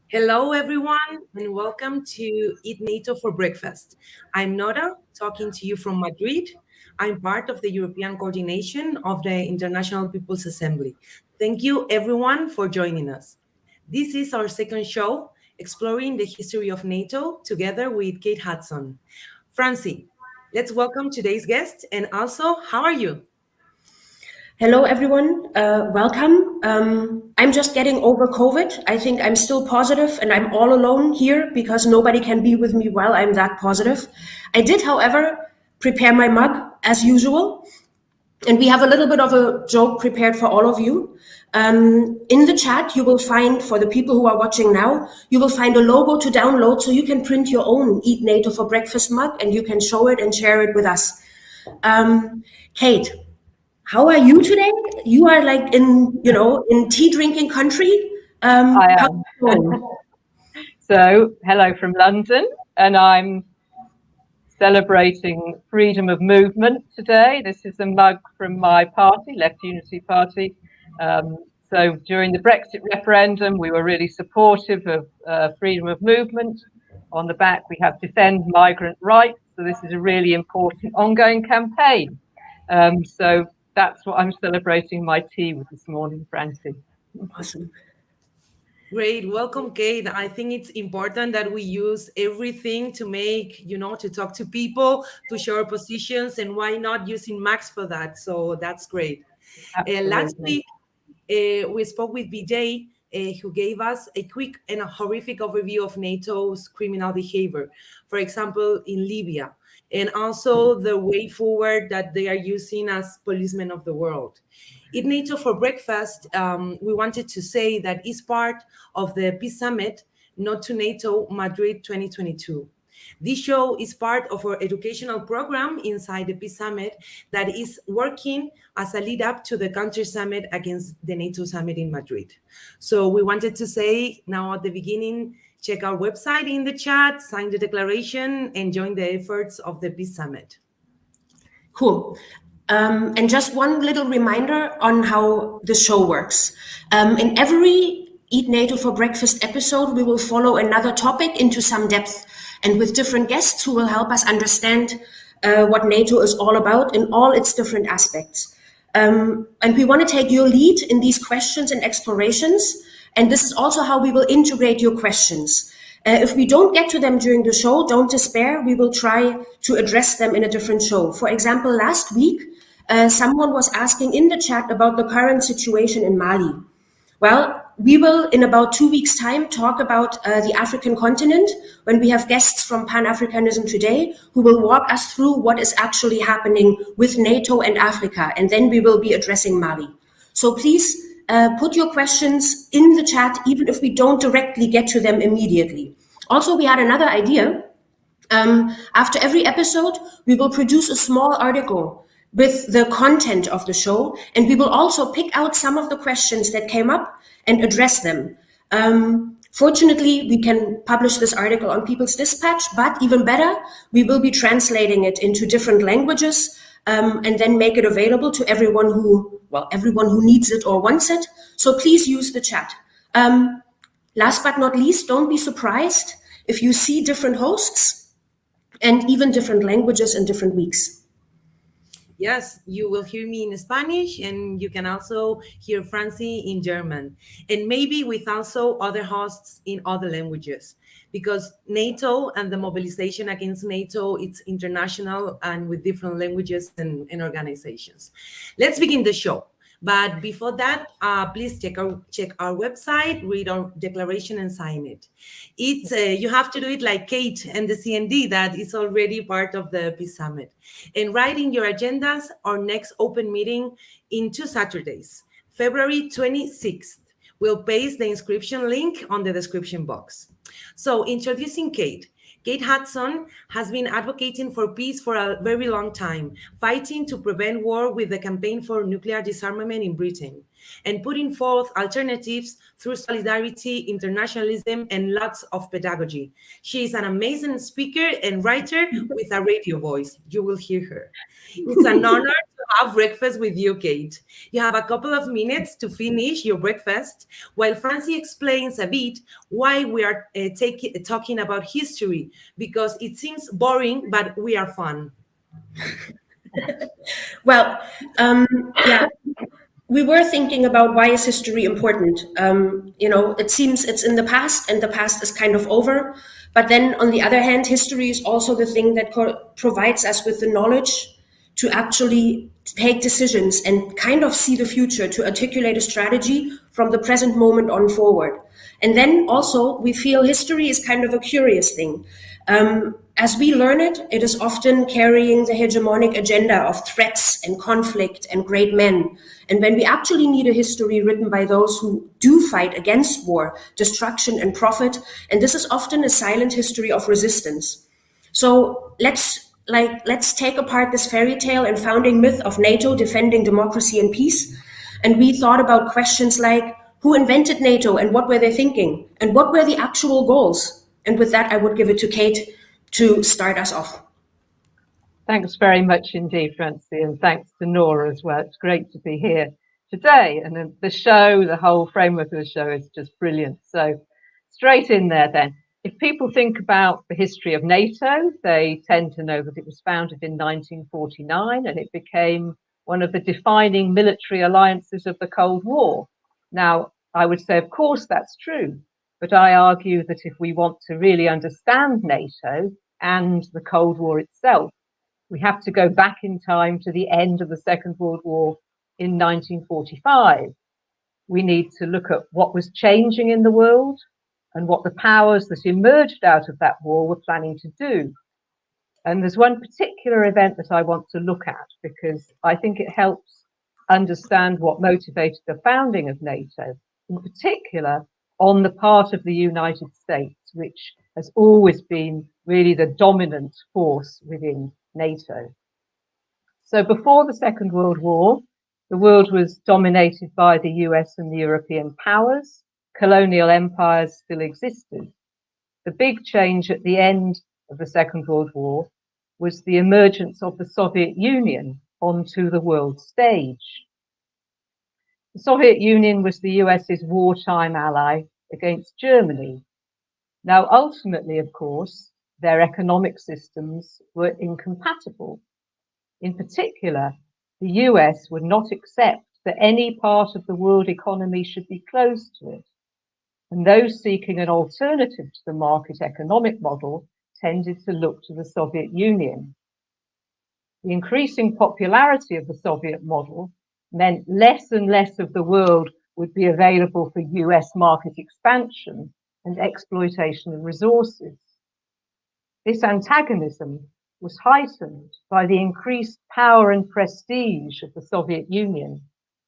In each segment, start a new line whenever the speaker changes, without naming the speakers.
Hello, everyone, and welcome to Eat NATO for Breakfast. I'm Nora, talking to you from Madrid. I'm part of the European coordination of the International People's Assembly. Thank you, everyone, for joining us. This is our second show, exploring the history of NATO, together with Kate Hudson. Francie, let's welcome today's guest, and also, how are you?
Hello, everyone. Welcome. I'm just getting over COVID. I think I'm still positive and I'm all alone here because nobody can be with me while I'm that positive. I did, however, prepare my mug as usual. And we have a little bit of a joke prepared for all of you. In the chat, you will find, for the people who are watching now, you will find a logo to download so you can print your own Eat NATO for Breakfast mug and you can show it and share it with us. Kate, how are you today? You are like in tea drinking country.
I
How's
am.
it going?
So, hello from London, and I'm celebrating freedom of movement today. This is a mug from my party, Left Unity Party. So, during the Brexit referendum, we were really supportive of freedom of movement. On the back, we have Defend Migrant Rights. So, this is a really important ongoing campaign. So, that's what I'm celebrating my tea with this morning, Francie.
Awesome.
Great. Welcome, Kate. I think it's important that we use everything to make, to talk to people, to share our positions, and why not using Max for that? So that's great. Last
Absolutely.
week, we spoke with BJ, who gave us a quick and a horrific overview of NATO's criminal behavior, for example, in Libya, and also the way forward that they are using as policemen of the world. In NATO for Breakfast, we wanted to say that it's part of the Peace Summit, not to NATO Madrid 2022. This show is part of our educational program inside the Peace Summit that is working as a lead up to the Country Summit against the NATO Summit in Madrid. So we wanted to say now at the beginning, check our website in the chat, sign the declaration, and join the efforts of the Peace Summit.
Cool. And just one little reminder on how the show works. In every Eat NATO for Breakfast episode, we will follow another topic into some depth and with different guests who will help us understand what NATO is all about in all its different aspects. And we want to take your lead in these questions and explorations. And this is also how we will integrate your questions. If we don't get to them during the show, don't despair. We will try to address them in a different show. For example, last week, someone was asking in the chat about the current situation in Mali. Well, we will, in about 2 weeks' time, talk about the African continent when we have guests from Pan-Africanism Today who will walk us through what is actually happening with NATO and Africa, and then we will be addressing Mali. So please put your questions in the chat, even if we don't directly get to them immediately. Also, we had another idea. After every episode, we will produce a small article with the content of the show, and we will also pick out some of the questions that came up and address them. Fortunately, we can publish this article on People's Dispatch, but even better, we will be translating it into different languages and then make it available to everyone who needs it or wants it. So please use the chat. Last but not least, don't be surprised if you see different hosts and even different languages in different weeks.
Yes, you will hear me in Spanish, and you can also hear Francie in German, and maybe with also other hosts in other languages, because NATO and the mobilization against NATO, it's international and with different languages and organizations. Let's begin the show. But before that, please check our website, read our declaration, and sign it. It's you have to do it like Kate and the CND that is already part of the Peace Summit. And write in your agendas our next open meeting in 2 Saturdays, February 26th. We'll paste the inscription link on the description box. So introducing Kate. Kate Hudson has been advocating for peace for a very long time, fighting to prevent war with the campaign for nuclear disarmament in Britain, and putting forth alternatives through solidarity, internationalism, and lots of pedagogy. She is an amazing speaker and writer with a radio voice. You will hear her. It's an honor to have breakfast with you, Kate. You have a couple of minutes to finish your breakfast while Francie explains a bit why we are talking about history, because it seems boring, but we are fun.
Well, yeah, we were thinking about why is history important. It seems it's in the past and the past is kind of over. But then on the other hand, history is also the thing that provides us with the knowledge to actually take decisions and kind of see the future, to articulate a strategy from the present moment on forward. And then also we feel history is kind of a curious thing. As we learn it, it is often carrying the hegemonic agenda of threats and conflict and great men. And when we actually need a history written by those who do fight against war, destruction, and profit, and this is often a silent history of resistance. So let's take apart this fairy tale and founding myth of NATO defending democracy and peace. And we thought about questions like who invented NATO and what were they thinking? And what were the actual goals? And with that, I would give it to Kate to start us off.
Thanks very much indeed, Francie, and thanks to Nora as well. It's great to be here today. And the show, the whole framework of the show is just brilliant. So straight in there then. If people think about the history of NATO, they tend to know that it was founded in 1949 and it became one of the defining military alliances of the Cold War. Now, I would say, of course, that's true. But I argue that if we want to really understand NATO and the Cold War itself, we have to go back in time to the end of the Second World War in 1945. We need to look at what was changing in the world and what the powers that emerged out of that war were planning to do. And there's one particular event that I want to look at because I think it helps understand what motivated the founding of NATO, in particular on the part of the United States, which has always been really the dominant force within NATO. So before the Second World War, the world was dominated by the US and the European powers. Colonial empires still existed. The big change at the end of the Second World War was the emergence of the Soviet Union onto the world stage. The Soviet Union was the US's wartime ally against Germany. Now, ultimately, of course, their economic systems were incompatible. In particular, the US would not accept that any part of the world economy should be closed to it. And those seeking an alternative to the market economic model tended to look to the Soviet Union. The increasing popularity of the Soviet model meant less and less of the world would be available for US market expansion and exploitation of resources. This antagonism was heightened by the increased power and prestige of the Soviet Union,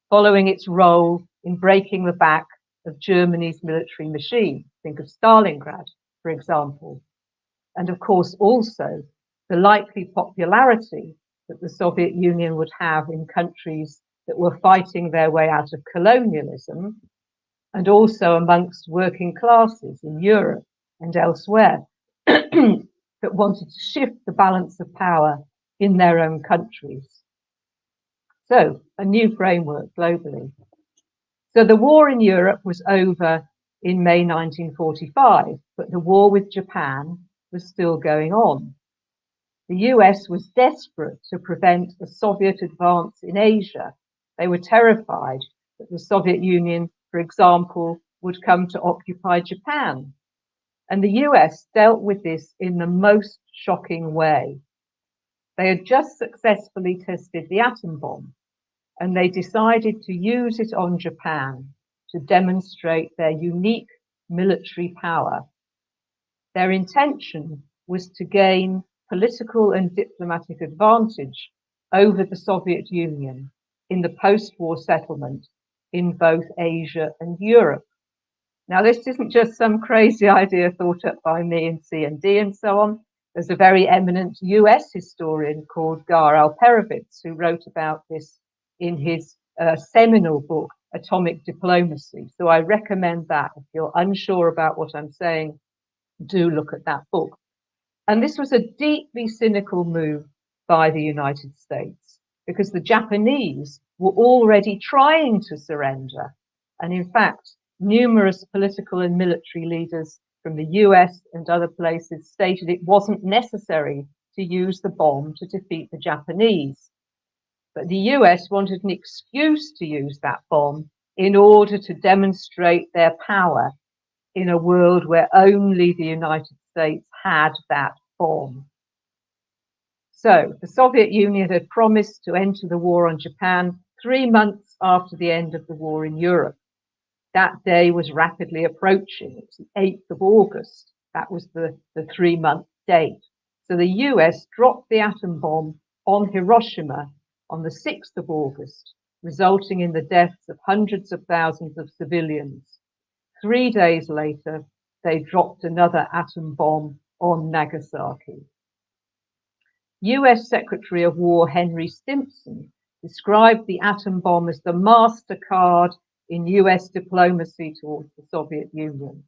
following its role in breaking the back of Germany's military machine. Think of Stalingrad, for example. And of course, also the likely popularity that the Soviet Union would have in countries that were fighting their way out of colonialism, and also amongst working classes in Europe and elsewhere that wanted to shift the balance of power in their own countries. So, a new framework globally. So the war in Europe was over in May 1945, but the war with Japan was still going on. The US was desperate to prevent a Soviet advance in Asia. They were terrified that the Soviet Union, for example, would come to occupy Japan. And the US dealt with this in the most shocking way. They had just successfully tested the atom bomb, and they decided to use it on Japan to demonstrate their unique military power. Their intention was to gain political and diplomatic advantage over the Soviet Union in the post-war settlement in both Asia and Europe. Now, this isn't just some crazy idea thought up by me and C&D and so on. There's a very eminent US historian called Gar Alperovitz who wrote about this in his seminal book, Atomic Diplomacy. So I recommend that. If you're unsure about what I'm saying, do look at that book. And this was a deeply cynical move by the United States. because the Japanese were already trying to surrender. And in fact, numerous political and military leaders from the US and other places stated it wasn't necessary to use the bomb to defeat the Japanese. But the US wanted an excuse to use that bomb in order to demonstrate their power in a world where only the United States had that bomb. So the Soviet Union had promised to enter the war on Japan 3 months after the end of the war in Europe. That day was rapidly approaching. It was the 8th of August. That was the 3-month date. So the US dropped the atom bomb on Hiroshima on the 6th of August, resulting in the deaths of hundreds of thousands of civilians. 3 days later, they dropped another atom bomb on Nagasaki. US Secretary of War Henry Stimson described the atom bomb as the MasterCard in US diplomacy towards the Soviet Union.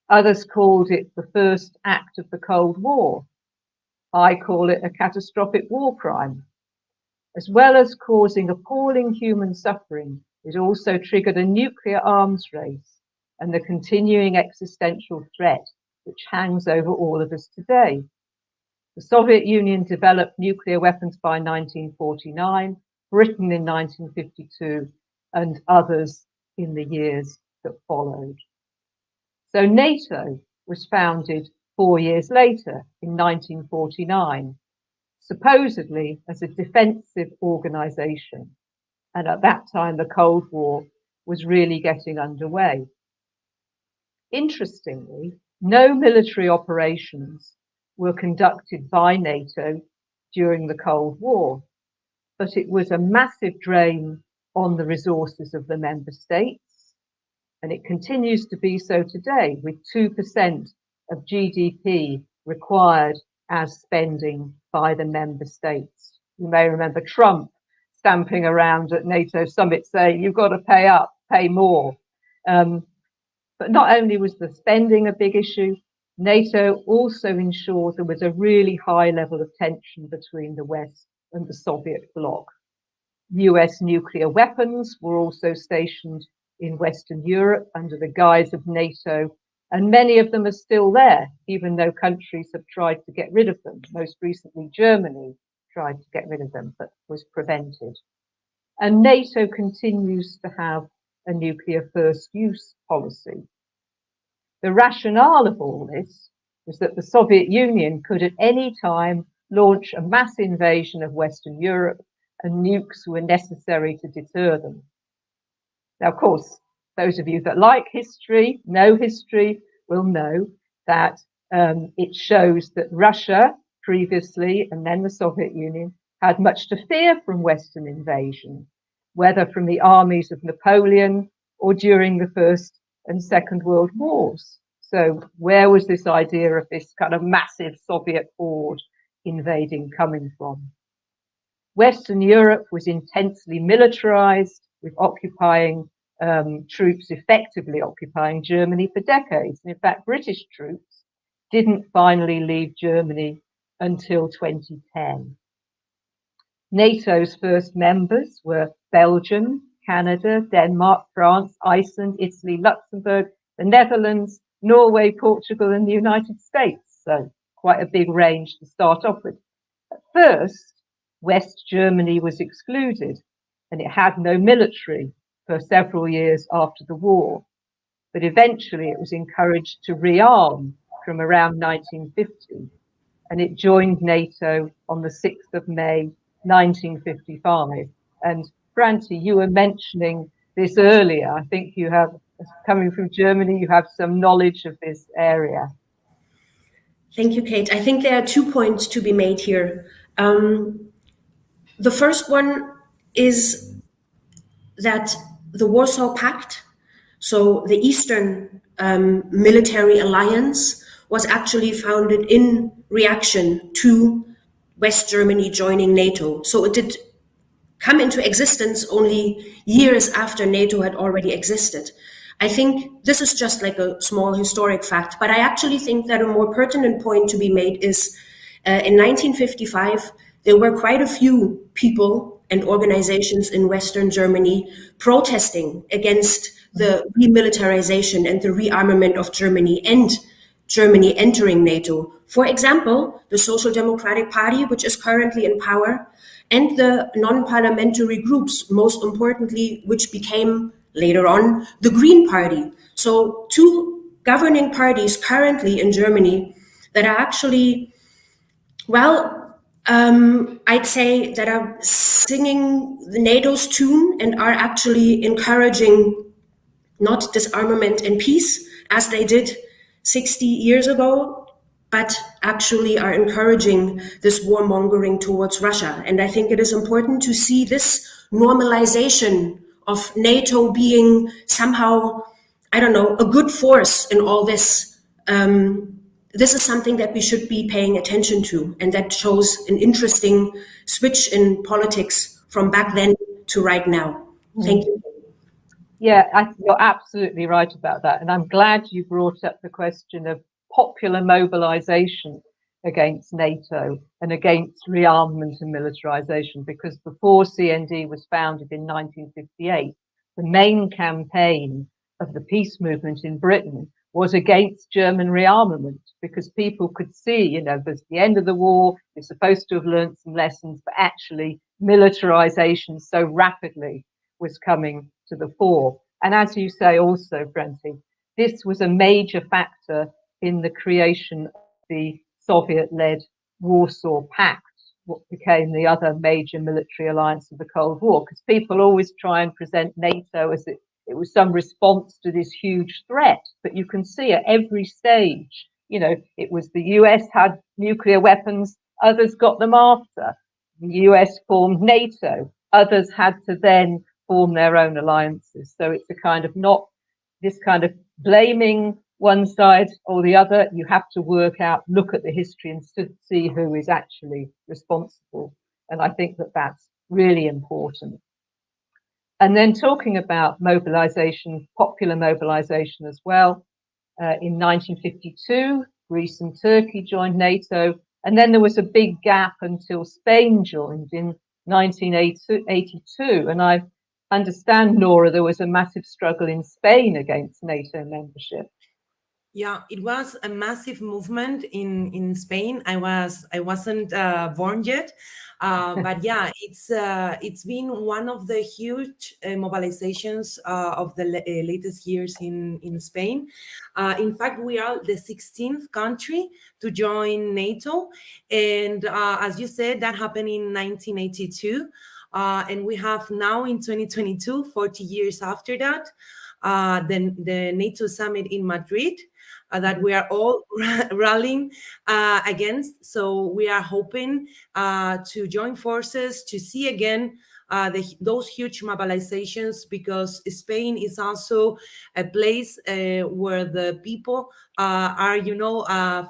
Others called it the first act of the Cold War. I call it a catastrophic war crime. As well as causing appalling human suffering, it also triggered a nuclear arms race and the continuing existential threat which hangs over all of us today. The Soviet Union developed nuclear weapons by 1949, Britain in 1952, and others in the years that followed. So NATO was founded 4 years later in 1949, supposedly as a defensive organization. And at that time, the Cold War was really getting underway. Interestingly, no military operations were conducted by NATO during the Cold War, but it was a massive drain on the resources of the member states, and it continues to be so today, with 2% of GDP required as spending by the member states. You may remember Trump stamping around at NATO summits saying, you've got to pay up, pay more. But not only was the spending a big issue, NATO also ensured there was a really high level of tension between the West and the Soviet bloc. US nuclear weapons were also stationed in Western Europe under the guise of NATO, and many of them are still there, even though countries have tried to get rid of them. Most recently, Germany tried to get rid of them, but was prevented. And NATO continues to have a nuclear first use policy. The rationale of all this was that the Soviet Union could at any time launch a mass invasion of Western Europe, and nukes were necessary to deter them. Now, of course, those of you that like history, know history, will know that it shows that Russia previously, and then the Soviet Union, had much to fear from Western invasion, whether from the armies of Napoleon or during the First and Second World Wars. So where was this idea of this kind of massive Soviet horde invading coming from? Western Europe was intensely militarized, with occupying troops effectively occupying Germany for decades. And in fact, British troops didn't finally leave Germany until 2010. NATO's first members were Belgium, Canada, Denmark, France, Iceland, Italy, Luxembourg, the Netherlands, Norway, Portugal, and the United States. So quite a big range to start off with. At first, West Germany was excluded, and it had no military for several years after the war. But eventually it was encouraged to rearm from around 1950, and it joined NATO on the 6th of May, 1955. And Francie, you were mentioning this earlier. I think you have, coming from Germany, you have some knowledge of this area.
Thank you, Kate. I think there are 2 points to be made here. The first one is that the Warsaw Pact, so the Eastern military alliance, was actually founded in reaction to West Germany joining NATO. So it did come into existence only years after NATO had already existed. I think this is just like a small historic fact, but I actually think that a more pertinent point to be made is in 1955, there were quite a few people and organizations in Western Germany protesting against the remilitarization and the rearmament of Germany and Germany entering NATO. For example, the Social Democratic Party, which is currently in power, and the non-parliamentary groups, most importantly, which became later on the Green Party. So two governing parties currently in Germany that are actually, well, I'd say that are singing NATO's tune and are actually encouraging not disarmament and peace as they did 60 years ago, but actually are encouraging this warmongering towards Russia. And I think it is important to see this normalization of NATO being somehow, I don't know, a good force in all this. This is something that we should be paying attention to, and that shows an interesting switch in politics from back then to right now. Thank you.
Yeah, you're absolutely right about that. And I'm glad you brought up the question of popular mobilization against NATO and against rearmament and militarization, because before CND was founded in 1958, the main campaign of the peace movement in Britain was against German rearmament, because people could see, there's the end of the war, you're supposed to have learned some lessons, but actually militarization so rapidly was coming to the fore. And as you say also, Brenty, this was a major factor in the creation of the Soviet-led Warsaw Pact, what became the other major military alliance of the Cold War, because people always try and present NATO as it was some response to this huge threat. But you can see at every stage, it was the US had nuclear weapons, others got them after. The US formed NATO, others had to then form their own alliances. So it's a kind of not this kind of blaming one side or the other. You have to work out, look at the history and see who is actually responsible. And I think that that's really important. And then talking about mobilization, popular mobilization as well, in 1952, Greece and Turkey joined NATO. And then there was a big gap until Spain joined in 1982. And I understand, Nora, there was a massive struggle in Spain against NATO membership.
Yeah, it was a massive movement in Spain. I wasn't born yet, but yeah, it's been one of the huge mobilizations of the latest years in Spain. In fact, we are the 16th country to join NATO, and as you said, that happened in 1982, and we have now in 2022, 40 years after that, the NATO summit in Madrid. That we are all rallying against. So we are hoping to join forces to see again those huge mobilizations, because Spain is also a place where the people are,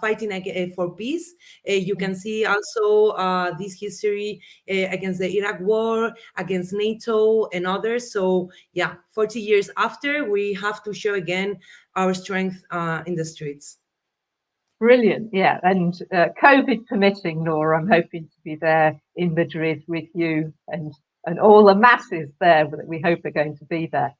fighting for peace. You can see also this history against the Iraq War, against NATO and others. So yeah, 40 years after, we have to show again our strength in the streets.
Brilliant, yeah. And COVID permitting, Nora, I'm hoping to be there in Madrid with you and all the masses there that we hope are going to be there.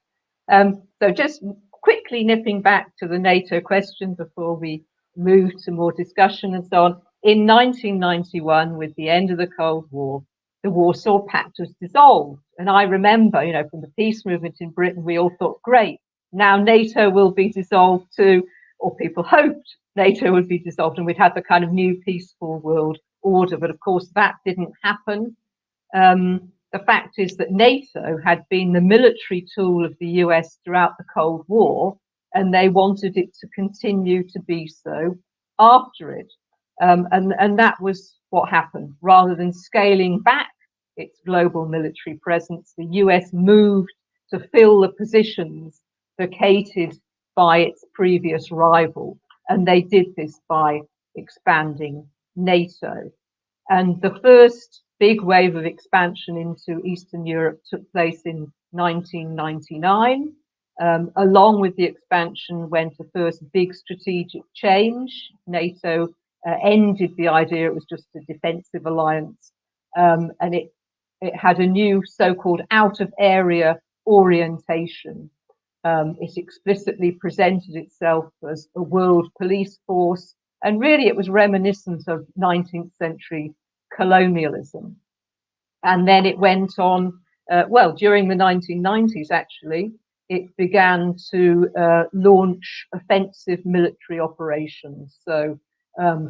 So just quickly nipping back to the NATO question before we move to more discussion and so on. In 1991, with the end of the Cold War, the Warsaw Pact was dissolved. And I remember, from the peace movement in Britain, we all thought, great, now NATO will be dissolved too, or people hoped NATO would be dissolved and we'd have the kind of new peaceful world order. But of course, that didn't happen. The fact is that NATO had been the military tool of the US throughout the Cold War, and they wanted it to continue to be so after it. And that was what happened. Rather than scaling back its global military presence, the US moved to fill the positions vacated by its previous rival. And they did this by expanding NATO. And the first big wave of expansion into Eastern Europe took place in 1999. Along with the expansion went a first big strategic change. NATO ended the idea it was just a defensive alliance, and it it had a new so-called out-of-area orientation. It explicitly presented itself as a world police force, and really it was reminiscent of 19th century colonialism. And then it went on, during the 1990s, actually, it began to launch offensive military operations. So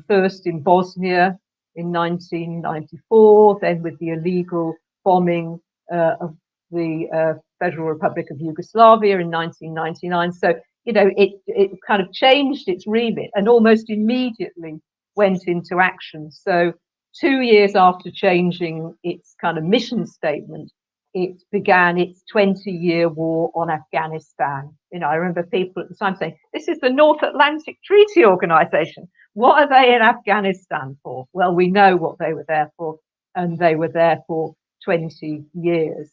first in Bosnia in 1994, then with the illegal bombing of the Federal Republic of Yugoslavia in 1999. So, it kind of changed its remit and almost immediately went into action. So 2 years after changing its kind of mission statement, it began its 20-year war on Afghanistan. I remember people at the time saying, this is the North Atlantic Treaty Organization. What are they in Afghanistan for? Well, we know what they were there for, and they were there for 20 years.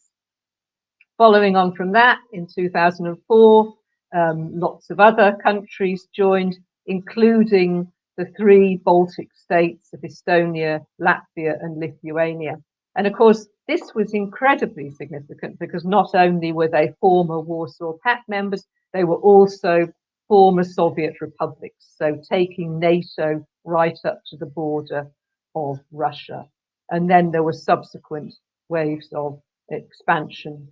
Following on from that, in 2004, lots of other countries joined, including the 3 Baltic states of Estonia, Latvia, and Lithuania. And of course, this was incredibly significant because not only were they former Warsaw Pact members, they were also former Soviet republics, so taking NATO right up to the border of Russia. And then there were subsequent waves of expansion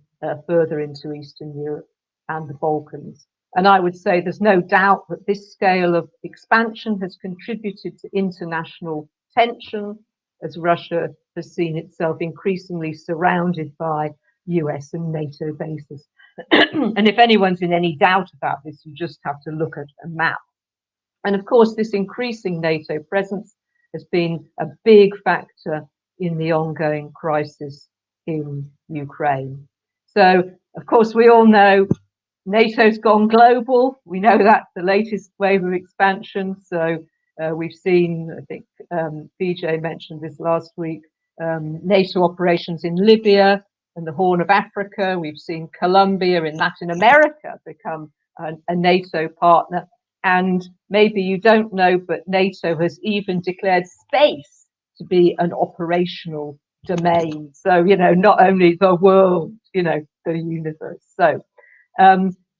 further into Eastern Europe and the Balkans. And I would say there's no doubt that this scale of expansion has contributed to international tension, as Russia has seen itself increasingly surrounded by US and NATO bases. And if anyone's in any doubt about this, you just have to look at a map. And of course, this increasing NATO presence has been a big factor in the ongoing crisis in Ukraine. So, of course, we all know NATO's gone global. We know that's the latest wave of expansion. So we've seen, I think PJ mentioned this last week, NATO operations in Libya and the Horn of Africa. We've seen Colombia in Latin America become a NATO partner. And maybe you don't know, but NATO has even declared space to be an operational domain. So, not only the world, the universe. So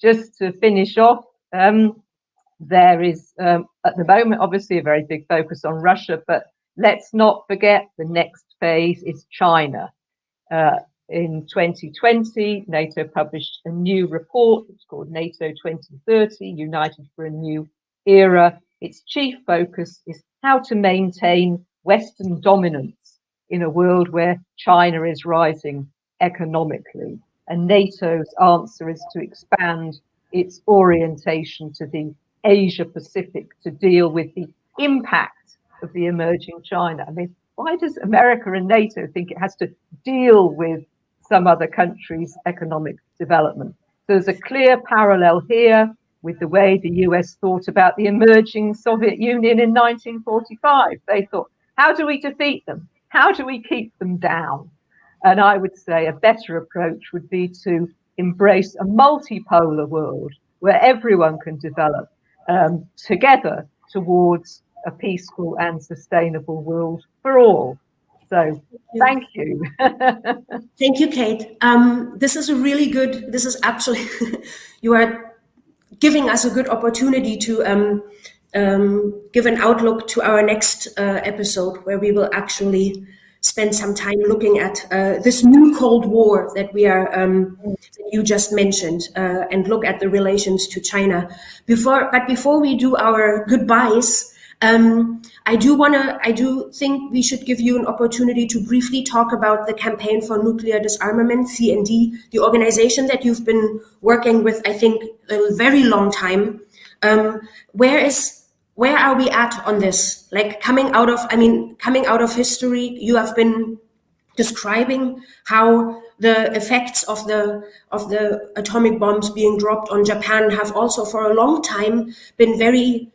just to finish off, there is at the moment, obviously, a very big focus on Russia, but let's not forget the next phase is China. In 2020, NATO published a new report. It's called NATO 2030, United for a New Era. Its chief focus is how to maintain Western dominance in a world where China is rising economically. And NATO's answer is to expand its orientation to the Asia Pacific to deal with the impact of the emerging China. I mean, why does America and NATO think it has to deal with some other country's economic development? So there's a clear parallel here with the way the US thought about the emerging Soviet Union in 1945. They thought, how do we defeat them? How do we keep them down? And I would say a better approach would be to embrace a multipolar world where everyone can develop together towards a peaceful and sustainable world for all. So thank you.
Thank you, Kate. This is actually, you are giving us a good opportunity to give an outlook to our next episode, where we will actually spend some time looking at this new Cold War that you just mentioned, and look at the relations to China. Before we do our goodbyes, I do think we should give you an opportunity to briefly talk about the Campaign for Nuclear Disarmament, CND, the organization that you've been working with, I think, a very long time. Where are we at on this? Like coming out of history, you have been describing how the effects of the atomic bombs being dropped on Japan have also for a long time been very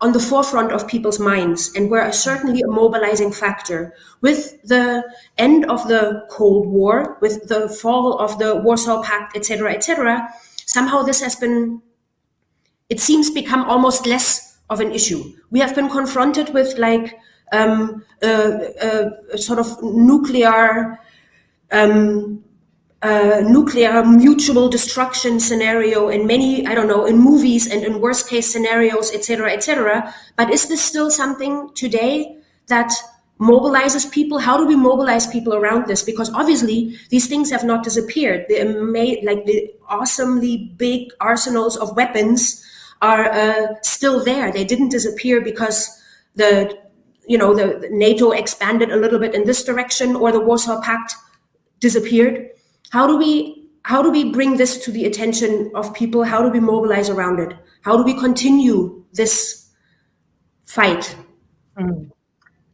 on the forefront of people's minds, and were certainly a mobilizing factor. With the end of the Cold War, with the fall of the Warsaw Pact, etc., somehow this has been, it seems, become almost less of an issue. We have been confronted with sort of nuclear mutual destruction scenario in many, I don't know, in movies and in worst case scenarios, etc., etc. But is this still something today that mobilizes people? How do we mobilize people around this? Because obviously these things have not disappeared. The awesomely big arsenals of weapons are still there. They didn't disappear because the NATO expanded a little bit in this direction or the Warsaw Pact disappeared. How do we bring this to the attention of people? How do we mobilize around it? How do we continue this fight?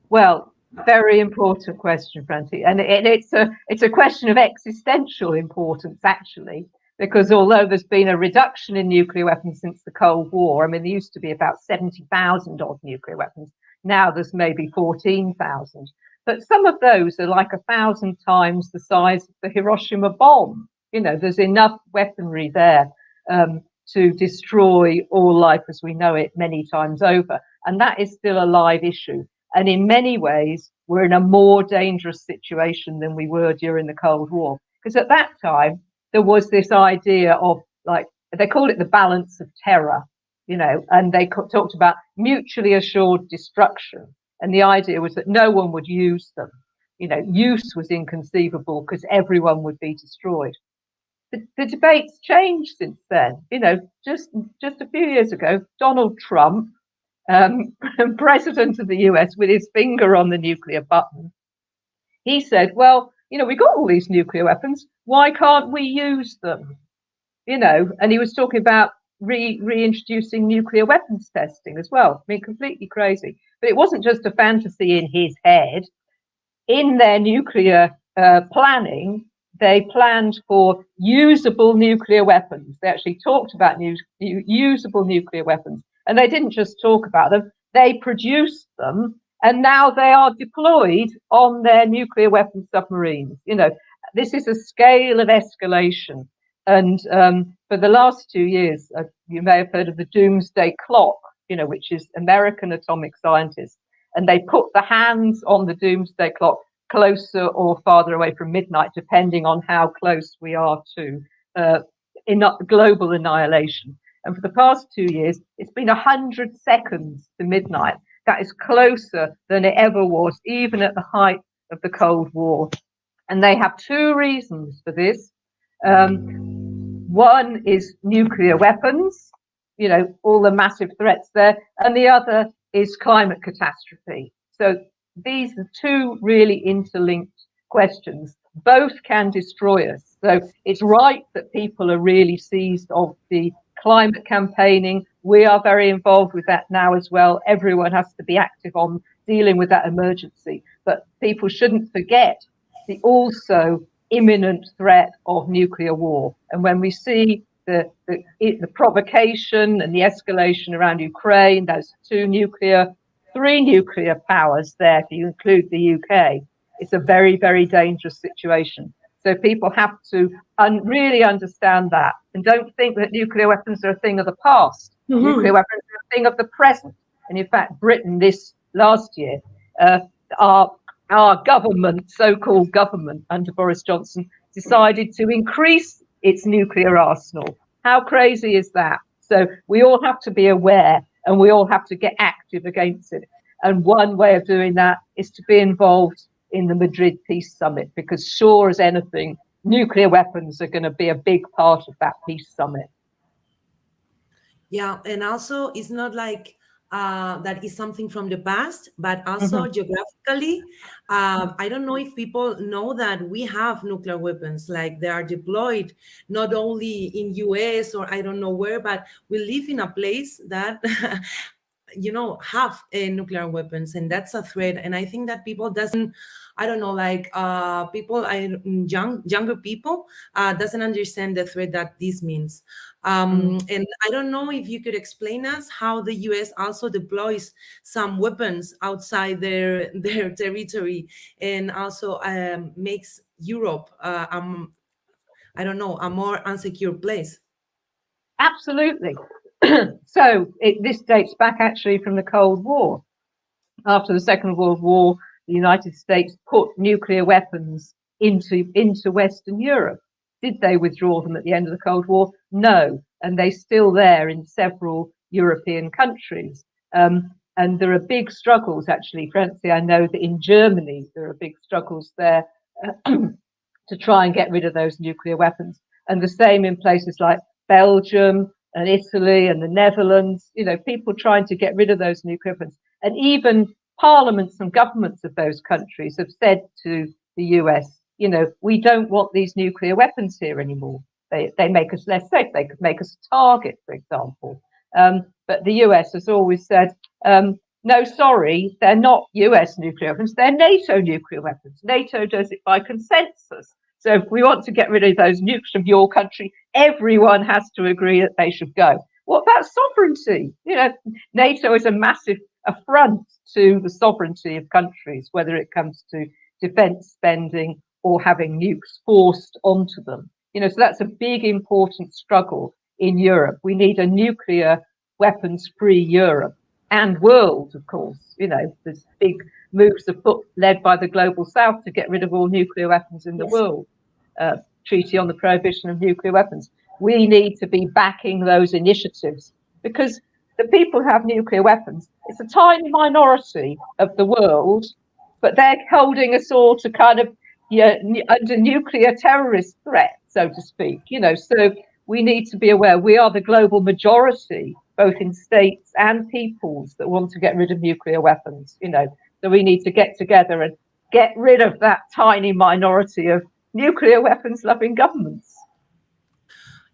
Well, very important question, Francie, and it's a question of existential importance, actually, because although there's been a reduction in nuclear weapons since the Cold War, I mean, there used to be about 70,000 odd nuclear weapons. Now there's maybe 14,000. But some of those are like 1,000 times the size of the Hiroshima bomb. There's enough weaponry there to destroy all life as we know it many times over. And that is still a live issue. And in many ways, we're in a more dangerous situation than we were during the Cold War. Because at that time, there was this idea of, like, they called it the balance of terror, and they talked about mutually assured destruction. And the idea was that no one would use them. Use was inconceivable because everyone would be destroyed. The debate's changed since then. Just a few years ago, Donald Trump, president of the US, with his finger on the nuclear button, he said, well, we got all these nuclear weapons. Why can't we use them? And he was talking about reintroducing nuclear weapons testing as well. I mean, completely crazy. But it wasn't just a fantasy in his head. In their nuclear planning, they planned for usable nuclear weapons. They actually talked about usable nuclear weapons. And they didn't just talk about them, they produced them. And now they are deployed on their nuclear weapon submarines. This is a scale of escalation. And for the last 2 years, you may have heard of the doomsday clock, which is American atomic scientists. And they put the hands on the doomsday clock closer or farther away from midnight, depending on how close we are to global annihilation. And for the past 2 years, it's been 100 seconds to midnight. That is closer than it ever was, even at the height of the Cold War. And they have two reasons for this. One is nuclear weapons, all the massive threats there. And the other is climate catastrophe. So these are two really interlinked questions. Both can destroy us. So it's right that people are really seized of the climate campaigning. We are very involved with that now as well. Everyone has to be active on dealing with that emergency. But people shouldn't forget the also imminent threat of nuclear war. And when we see the provocation and the escalation around Ukraine, those three nuclear powers there, if you include the UK, it's a very, very dangerous situation. So people have to really understand that, and don't think that nuclear weapons are a thing of the past. Mm-hmm. Nuclear weapons are a thing of the present. And in fact, Britain this last year, our government, so-called government under Boris Johnson, decided to increase its nuclear arsenal. How crazy is that? So we all have to be aware, and we all have to get active against it. And one way of doing that is to be involved in the Madrid Peace Summit, because sure as anything, nuclear weapons are going to be a big part of that peace summit.
Yeah, and also it's not like that is something from the past, but also geographically, I don't know if people know that we have nuclear weapons, like they are deployed not only in US or I don't know where, but we live in a place that have nuclear weapons, and that's a threat. And I think that people doesn't, I don't know, like younger people doesn't understand the threat that this means. And I don't know if you could explain us how the US also deploys some weapons outside their territory, and also makes Europe I don't know, a more unsecure place.
Absolutely. So this dates back actually from the Cold War. after the Second World War, the United States put nuclear weapons into Western Europe. Did they withdraw them at the end of the Cold War? No, and they're still there in several European countries. And there are big struggles, actually. Frankly, I know that in Germany there are big struggles there to try and get rid of those nuclear weapons. And the same in places like Belgium and Italy and the Netherlands, people trying to get rid of those nuclear weapons. And even parliaments and governments of those countries have said to the US, we don't want these nuclear weapons here anymore. They make us less safe. They could make us a target, for example. But the US has always said, no, sorry, they're not US nuclear weapons, they're NATO nuclear weapons. NATO does it by consensus. So if we want to get rid of those nukes from your country, everyone has to agree that they should go. What about sovereignty? NATO is a massive affront to the sovereignty of countries, whether it comes to defense spending or having nukes forced onto them. So that's a big, important struggle in Europe. We need a nuclear weapons-free Europe and world, of course. There's big moves afoot led by the Global South to get rid of all nuclear weapons in the world. Treaty on the Prohibition of Nuclear Weapons. We need to be backing those initiatives because the people who have nuclear weapons, it's a tiny minority of the world, but they're holding us all to kind of under nuclear terrorist threat, so to speak. So we need to be aware we are the global majority, both in states and peoples, that want to get rid of nuclear weapons. So we need to get together and get rid of that tiny minority of nuclear weapons loving governments.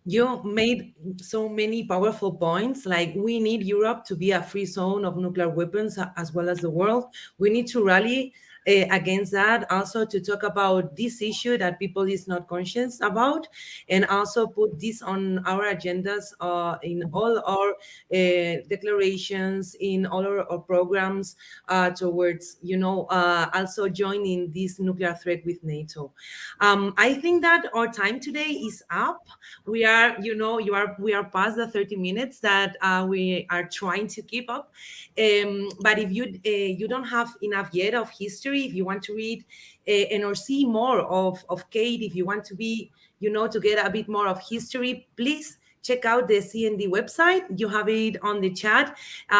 You made so many powerful points, like we need Europe to be a free zone of nuclear weapons as well as the world. We need to rally against that, also to talk about this issue that people is not conscious about, and also put this on our agendas in all our declarations, in all our programs towards, also joining this nuclear threat with NATO. I think that our time today is up. We are, we are past the 30 minutes that we are trying to keep up. But if you don't have enough yet of history, if you want to read and or see more of Kate, if you want to be, to get a bit more of history, please check out the CND website. You have it on the chat.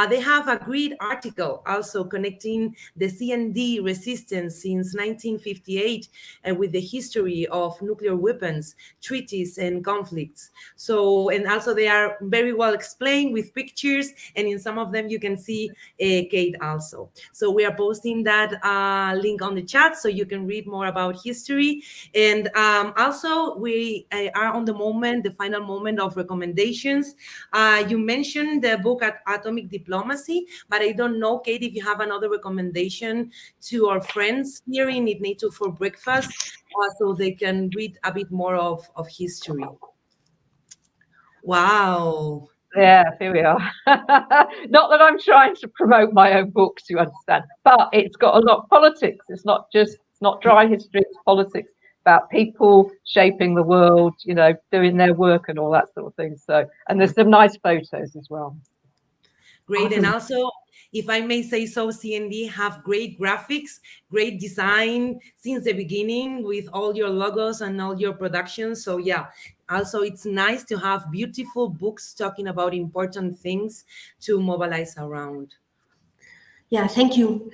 They have a great article also connecting the CND resistance since 1958 with the history of nuclear weapons, treaties, and conflicts. So, and also they are very well explained with pictures, and in some of them you can see Kate also. So we are posting that link on the chat so you can read more about history. And also we are on the final moment of recommendations. You mentioned the book Atomic Diplomacy, but I don't know, Kate, if you have another recommendation to our friends here in Eat NATO for Breakfast, so they can read a bit more of history. Wow.
Yeah, here we are. Not that I'm trying to promote my own books, you understand, but it's got a lot of politics. It's not dry history, it's politics. About people shaping the world, doing their work and all that sort of thing. So, and there's some nice photos as well.
Great. And also, if I may say so, CND have great graphics, great design since the beginning with all your logos and all your productions. So yeah, also it's nice to have beautiful books talking about important things to mobilize around.
Yeah, thank you.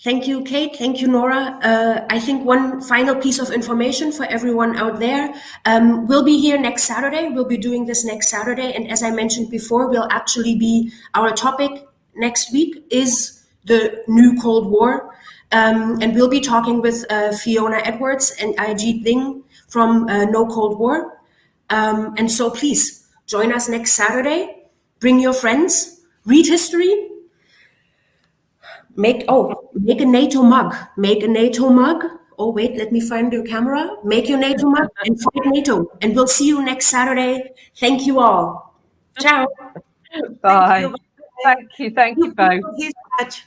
Thank you, Kate. Thank you, Nora. I think one final piece of information for everyone out there. We'll be here next Saturday. We'll be doing this next Saturday. And as I mentioned before, our topic next week is the new Cold War. And we'll be talking with Fiona Edwards and Ajit Ding from No Cold War. And so please join us next Saturday. Bring your friends, read history. Make a NATO mug. Make a NATO mug. Oh, wait, let me find your camera. Make your NATO mug and fight NATO. And we'll see you next Saturday. Thank you all. Ciao.
Bye. Thank you both.